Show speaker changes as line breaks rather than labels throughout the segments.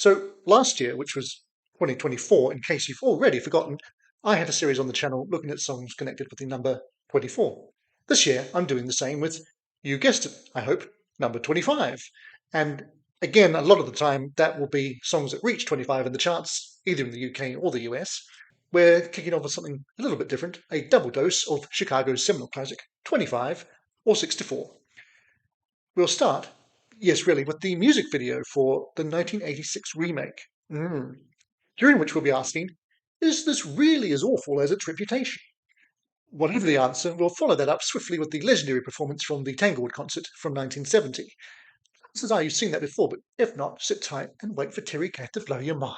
So last year, which was 2024, in case you've already forgotten, I had a series on the channel looking at songs connected with the number 24. This year, I'm doing the same with, you guessed it, I hope, number 25. And again, a lot of the time, that will be songs that reach 25 in the charts, either in the UK or the US. We're kicking off with something a little bit different, a double dose of Chicago's seminal classic, 25 or 64. We'll start, yes, really, with the music video for the 1986 remake, during which we'll be asking, is this really as awful as its reputation? Whatever the answer, we'll follow that up swiftly with the legendary performance from the Tanglewood concert from 1970. Chances are you've seen that before, but if not, sit tight and wait for Terry Kath to blow your mind.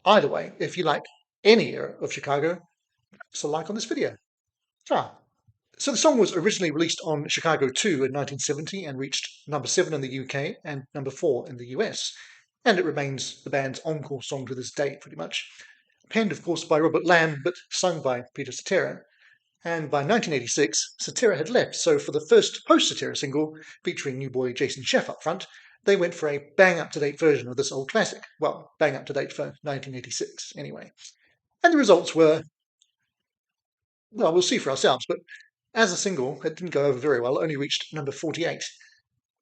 Either way, if you like any era of Chicago, press a like on this video. So the song was originally released on Chicago 2 in 1970 and reached number 7 in the UK and number 4 in the US. And it remains the band's encore song to this day, pretty much. Penned, of course, by Robert Lamb, but sung by Peter Cetera. And by 1986, Cetera had left, so for the first post-Cetera single, featuring new boy Jason Scheff up front, they went for a bang-up-to-date version of this old classic. Well, bang-up-to-date for 1986, anyway. And the results were, well, we'll see for ourselves, but as a single, it didn't go over very well. It only reached number 48.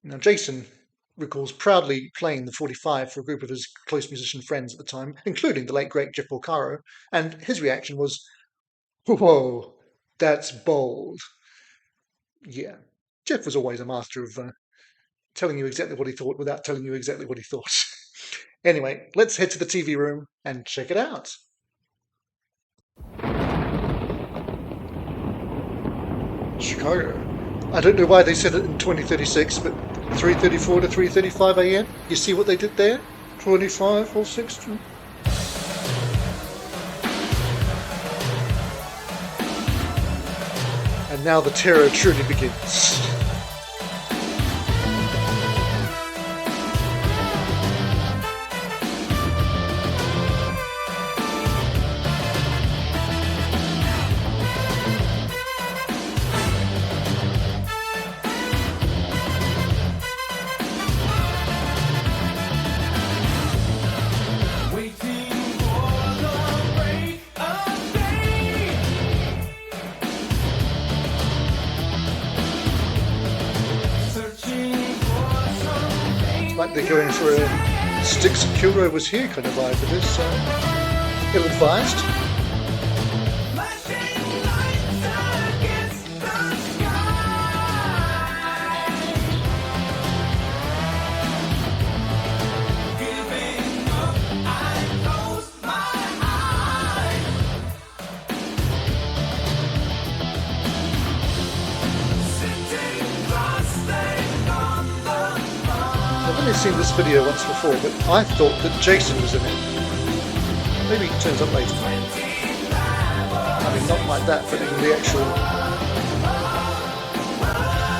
Now, Jason recalls proudly playing the 45 for a group of his close musician friends at the time, including the late, great Jeff Porcaro, and his reaction was, whoa, that's bold. Yeah, Jeff was always a master of telling you exactly what he thought without telling you exactly what he thought. Anyway, let's head to the TV room and check it out. Chicago. I don't know why they said it in 2036, but 3:34 to 3:35 a.m. You see what they did there? 25 or 60. And now the terror truly begins. Like they're going for a Sticks and Kilroy Was Here kind of vibe for this. Ill-advised. I've only seen this video once before, but I thought that Jason was in it. Maybe he turns up later. I mean, not like that, but in the actual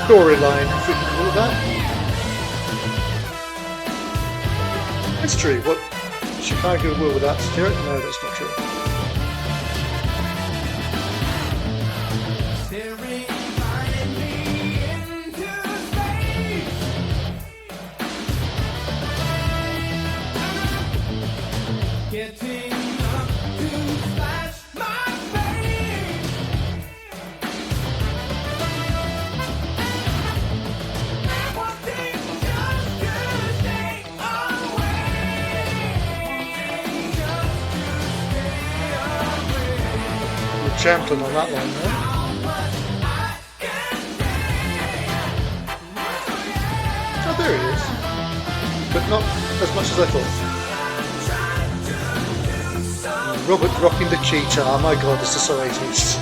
storyline, if we can call it that. That's true. What Chicago will without Stuart? No, that's not true. Champlin on that one there. Oh, there he is. But not as much as I thought. Robert rocking the guitar. My God, this is so 80s.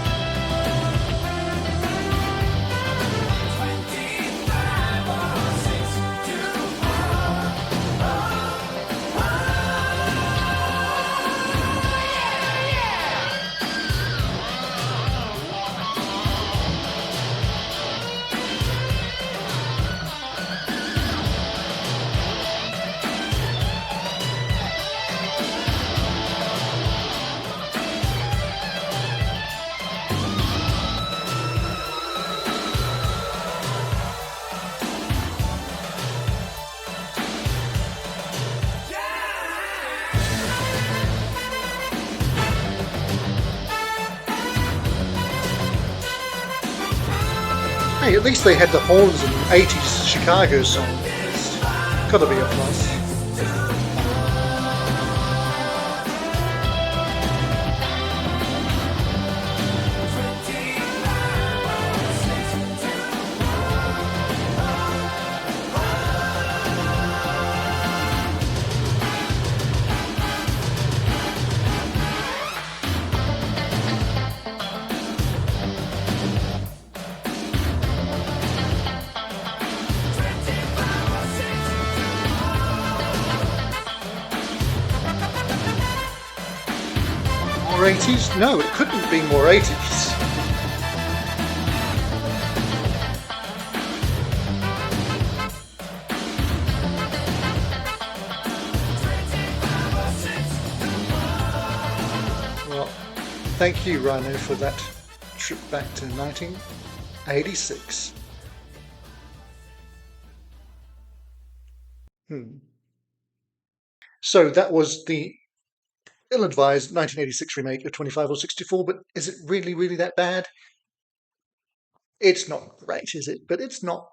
Hey, at least they had the horns in an 80s Chicago song. It's gotta be a plus. More 80s? No, it couldn't be more 80s. Well, thank you, Rhino, for that trip back to 1986. So that was the ill-advised 1986 remake of 25 or 64, but is it really that bad? It's not great, is it? But it's not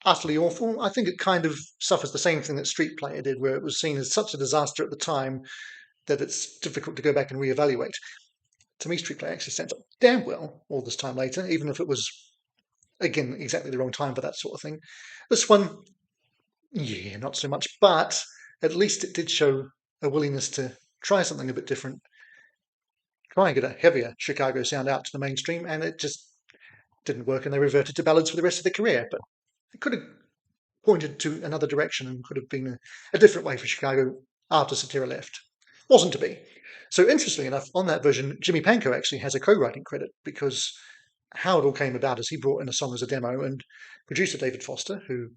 utterly awful. I think it kind of suffers the same thing that Street Player did, where it was seen as such a disaster at the time that it's difficult to go back and reevaluate. To me, Street Player actually stands up damn well all this time later, even if it was, again, exactly the wrong time for that sort of thing. This one, yeah, not so much, but at least it did show a willingness to try something a bit different, try and get a heavier Chicago sound out to the mainstream, and it just didn't work, and they reverted to ballads for the rest of their career. But it could have pointed to another direction and could have been a different way for Chicago after Satira left. Wasn't to be. So interestingly enough, on that version, Jimmy Pankow actually has a co-writing credit, because how it all came about is he brought in a song as a demo, and producer David Foster, who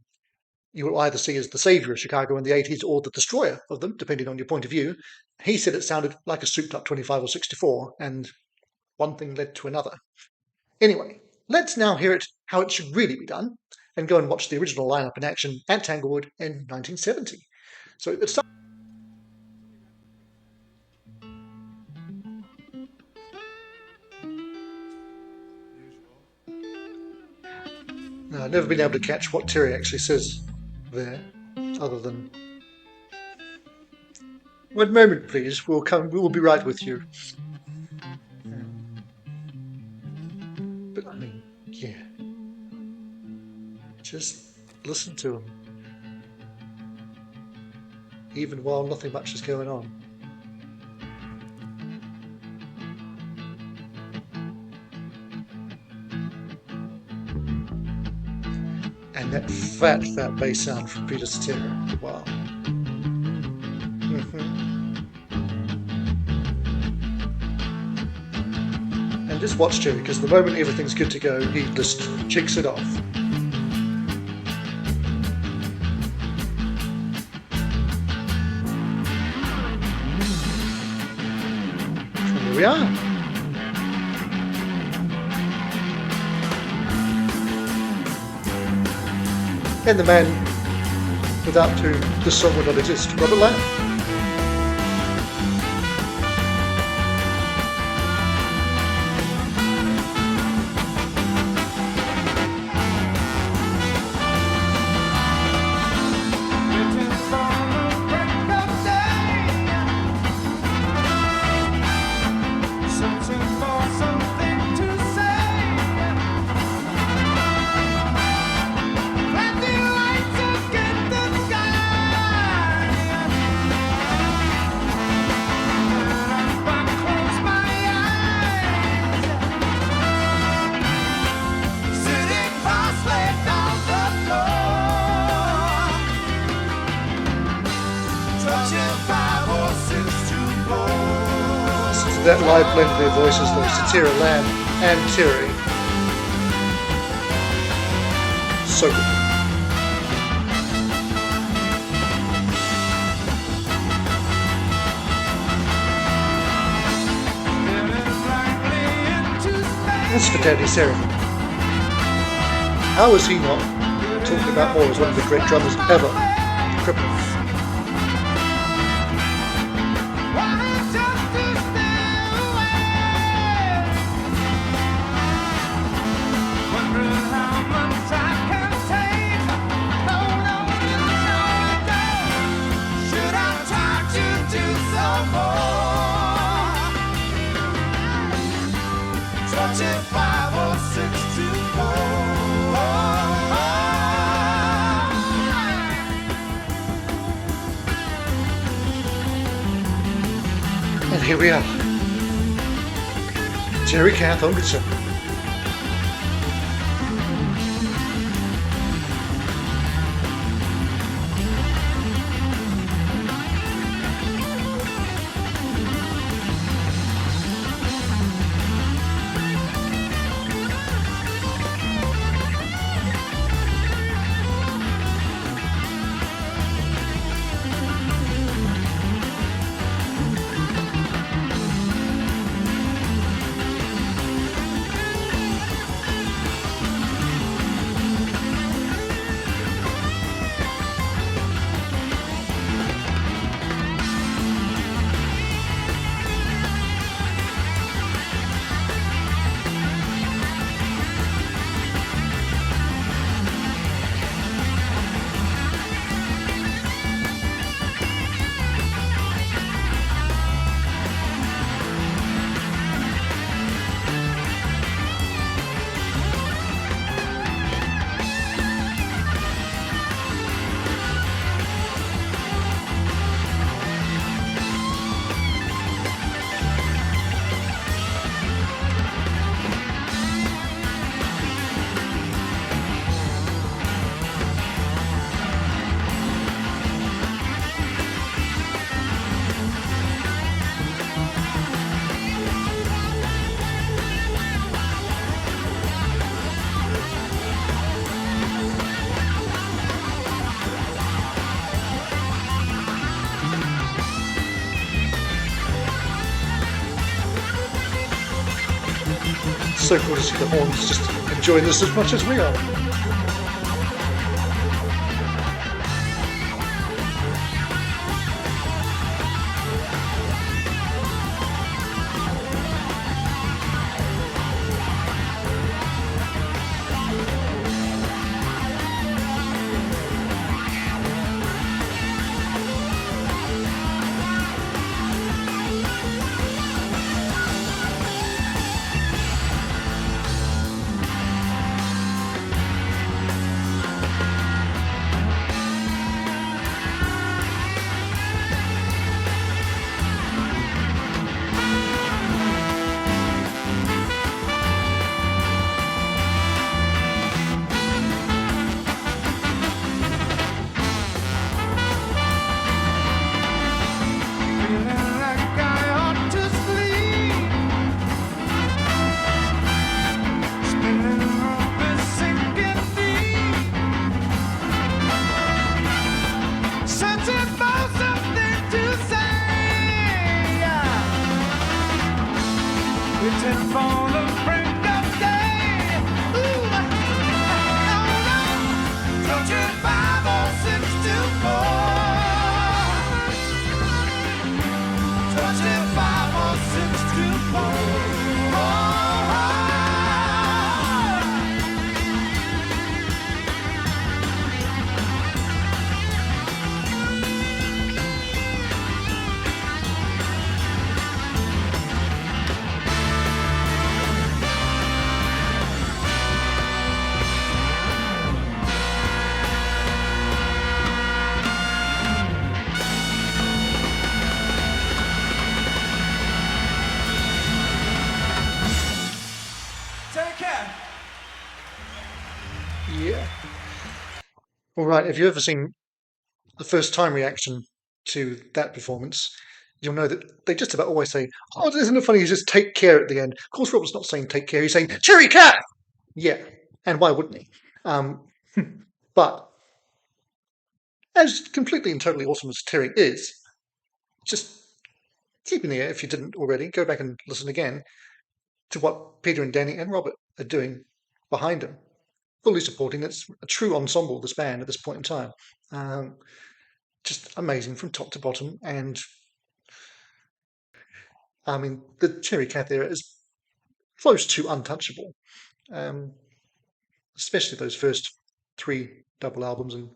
you will either see as the savior of Chicago in the 80s or the destroyer of them, depending on your point of view, he said it sounded like a souped-up 25 or 64, and one thing led to another. Anyway, let's now hear it how it should really be done, and go and watch the original lineup in action at Tanglewood in 1970. So it starts. Now, I've never been able to catch what Terry actually says there, other than, "One moment, please. We will be right with you." But I mean, yeah. Just listen to him, even while nothing much is going on. And that fat bass sound from Peter Cetera. Wow. And just watch Terry, because the moment everything's good to go, he just chicks it off. And here we are. And the man without whom this song would not exist, Robert Lamb. That live blend of their voices, though, Satira Lamb and Terry. So good. That's for Daddy Seraphim. How is he not talking about Moore as one of the great drummers ever? Cripple.
25 or 6 to 4.
And here we are. Terry Kath on guitar. So cool to see the horns just enjoying this as much as we are. Yeah. All right. Have you ever seen the first time reaction to that performance? You'll know that they just about always say, "Oh, isn't it funny? He's just take care at the end." Of course, Robert's not saying take care. He's saying Terry Kath. Yeah, and why wouldn't he? Um, but as completely and totally awesome as Terry is, just keep in the air if you didn't already. Go back and listen again to what Peter and Danny and Robert are doing behind him, fully supporting. It's a true ensemble, this band at this point in time. Just amazing from top to bottom. And I mean, the Terry Kath era is close to untouchable, especially those first 3 double albums and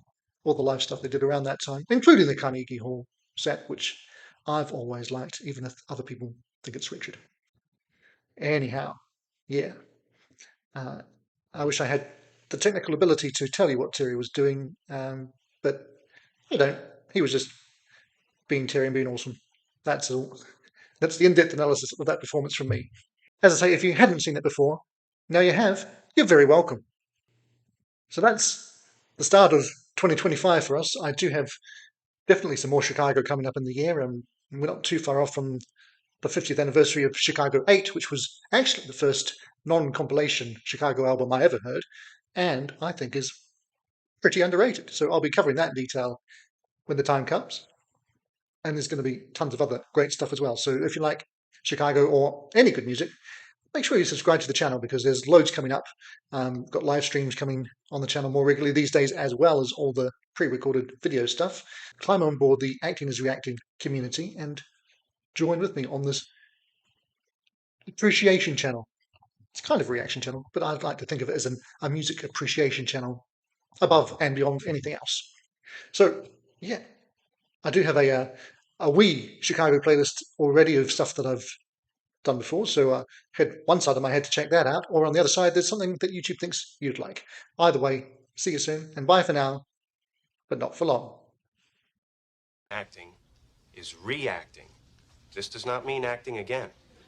all the live stuff they did around that time, including the Carnegie Hall set, which I've always liked, even if other people think it's Richard. Anyhow, Yeah. Uh, I wish I had the technical ability to tell you what Terry was doing, but I don't. He was just being Terry and being awesome. That's all. That's the in-depth analysis of that performance from me. As I say, if you hadn't seen it before, now you have. You're very welcome. So that's the start of 2025 for us. I do have definitely some more Chicago coming up in the year, and we're not too far off from the 50th anniversary of Chicago 8, which was actually the first non-compilation Chicago album I ever heard, and I think is pretty underrated. So I'll be covering that in detail when the time comes. And there's going to be tons of other great stuff as well. So if you like Chicago or any good music, make sure you subscribe to the channel because there's loads coming up. Got live streams coming on the channel more regularly these days, as well as all the pre-recorded video stuff. Climb on board the Acting is Reacting community and join with me on this appreciation channel. It's kind of a reaction channel, but I'd like to think of it as a music appreciation channel above and beyond anything else. So, yeah, I do have a wee Chicago playlist already of stuff that I've done before. So had one side of my head to check that out, or on the other side, there's something that YouTube thinks you'd like. Either way, see you soon, and bye for now, but not for long.
Acting is reacting. This does not mean acting again.